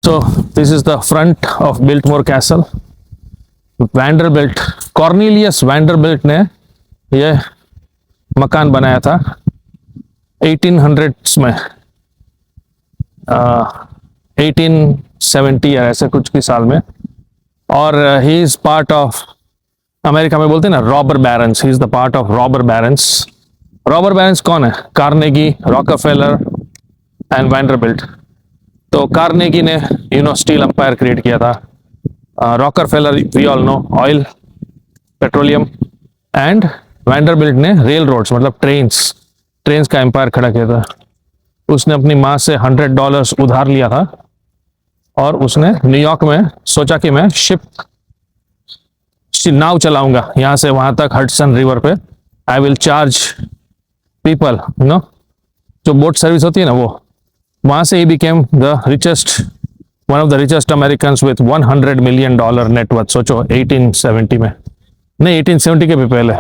So this is the front of Biltmore Castle. Vanderbilt, Cornelius Vanderbilt ने ये मकान बनाया था 1800s में, 1870 या ऐसे कुछ की साल में. और he is part of, America में बोलते हैं ना robber barons, he is the part of robber barons. Robber barons कौन है? Carnegie, Rockefeller and Vanderbilt. तो कार्नेगी ने स्टील एम्पायर क्रिएट किया था. Rockefeller we all know oil, petroleum, and Vanderbilt ने रेल रोड्स मतलब ट्रेन्स का एम्पायर खड़ा किया था. उसने अपनी माँ से $100 उधार लिया था और उसने न्यूयॉर्क में सोचा कि मैं नाव चलाऊंगा यहाँ से वहां तक हडसन रिवर पे. आई विल चार्ज पीपल, जो बोट सर्विस होती है ना, वो वहां से he became the richest, one of the richest Americans with $100 million net worth. सोचो 1870 में, नहीं 1870 के भी पहले,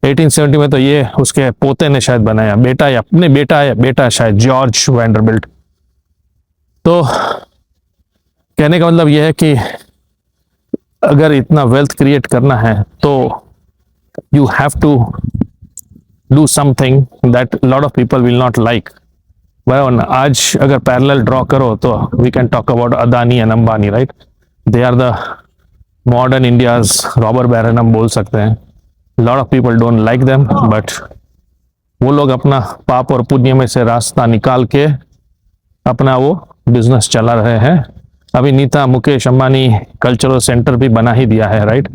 1870 में तो ये उसके पोते ने शायद बनाया, बेटा शायद जॉर्ज वैंडरबिल्ट. तो कहने का मतलब यह है कि अगर इतना वेल्थ क्रिएट करना है तो you have to do something that lot of people will not like. आज अगर पैरेलल ड्रॉ करो तो we can talk about Adani and Ambani, right? They are the modern India's robber baron हम बोल सकते हैं. Lot of people don't like them, but वो लोग अपना पाप और पुण्य में से रास्ता निकाल के अपना वो बिजनेस चला रहे हैं. अभी नीता मुकेश अंबानी कल्चरल सेंटर भी बना ही दिया है, right?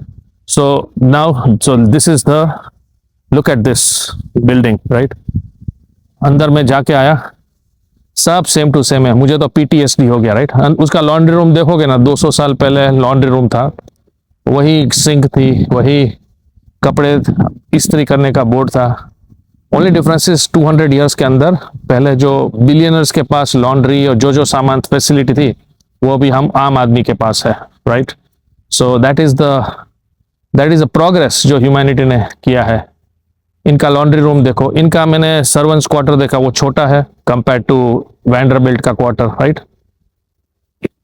So this is the, look at this building, right? अंदर में जाके आया, सब सेम टू सेम है. मुझे तो PTSD हो गया, राइट? उसका लॉन्ड्री रूम देखोगे ना, 200 साल पहले लॉन्ड्री रूम था, वही सिंक थी, वही कपड़े इस्त्री करने का बोर्ड था. ओनली डिफरेंस इज 200 ईयर्स के अंदर पहले जो बिलियनर्स के पास लॉन्ड्री और जो सामान फैसिलिटी थी वो भी हम आम आदमी के पास है, right? So that is a progress जो ह्यूमैनिटी ने किया है. इनका लॉन्ड्री रूम देखो, इनका मैंने सर्वेंट्स क्वार्टर देखा, वो छोटा है कंपेयर टू वैंडरबिल्ट का क्वार्टर, राइट?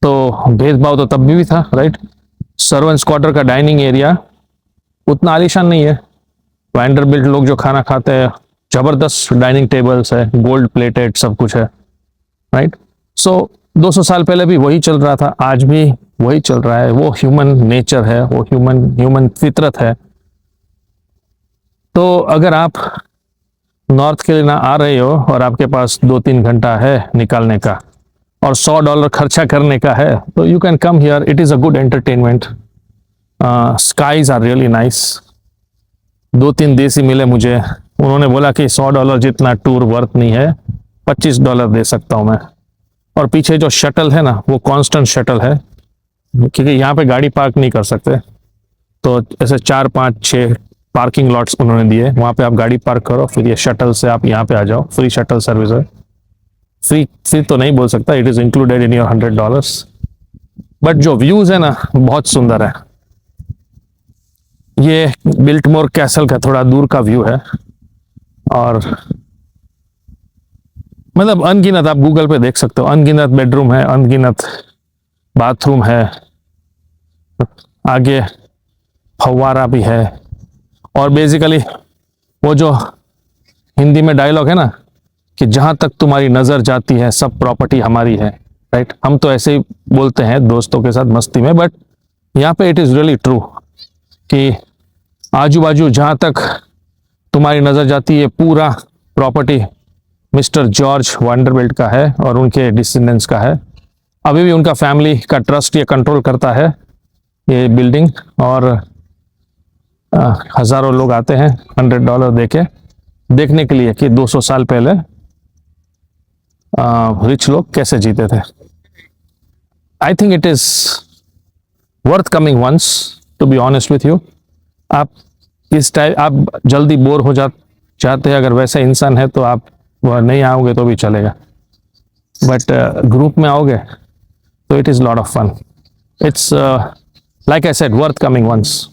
तो भेदभाव तो तब भी था, राइट? सर्वेंट्स क्वार्टर का डाइनिंग एरिया उतना आलीशान नहीं है. वैंडरबिल्ट लोग जो खाना खाते हैं, जबरदस्त डाइनिंग टेबल्स है, गोल्ड प्लेटेड सब कुछ है, राइट? सो 200 साल पहले भी वही चल रहा था, आज भी वही चल रहा है. वो ह्यूमन नेचर है, वो ह्यूमन फितरत है. तो अगर आप नॉर्थ कैरोलिना आ रहे हो और आपके पास 2-3 घंटा है निकालने का और $100 खर्चा करने का है, तो you can come here. It is a good entertainment. Skies are really nice. 2-3 देसी मिले मुझे, उन्होंने बोला कि $100 जितना टूर वर्थ नहीं है, $25 दे सकता हूँ मैं. और पीछे जो शटल है ना, वो कांस्टेंट शटल है, क्योंकि यहाँ पे गाड़ी पार्क नहीं कर सकते. तो ऐसे 4-5-6 पार्किंग लॉट्स उन्होंने दिए, वहाँ पे आप गाड़ी पार्क करो, फिर ये शटल से आप यहाँ पे आ जाओ. फ्री शटल सर्विस है. फ्री तो नहीं बोल सकता, it is included in your $100. But जो व्यूज़ है ना, बहुत सुंदर है. ये बिल्टमोर कैसल का थोड़ा दूर का व्यू है. और मतलब अनगिनत, आप गूगल पे देख सकते हो, अनगिनत बेडरूम है, अनगिनत बाथरूम है, आगे फव्वारा भी है. और बेसिकली वो जो हिंदी में डायलॉग है ना कि जहाँ तक तुम्हारी नज़र जाती है सब प्रॉपर्टी हमारी है, राइट? हम तो ऐसे ही बोलते हैं दोस्तों के साथ मस्ती में, बट यहाँ पे इट इज़ रियली ट्रू कि आजू बाजू जहाँ तक तुम्हारी नज़र जाती है पूरा प्रॉपर्टी मिस्टर जॉर्ज वैंडरबिल्ट का है और उनके डिसेंडेंट्स का है. अभी भी उनका फैमिली का ट्रस्ट ये कंट्रोल करता है ये बिल्डिंग. और हज़ारों लोग आते हैं $100 देके देखने के लिए कि 200 साल पहले रिच लोग कैसे जीते थे. I think it is worth coming once, to be honest with you. आप इस टाइप, आप जल्दी बोर हो जाते हैं, अगर वैसे इंसान है तो आप वह नहीं आओगे तो भी चलेगा, बट ग्रुप में आओगे तो it is lot of fun. It's like I said, worth coming once.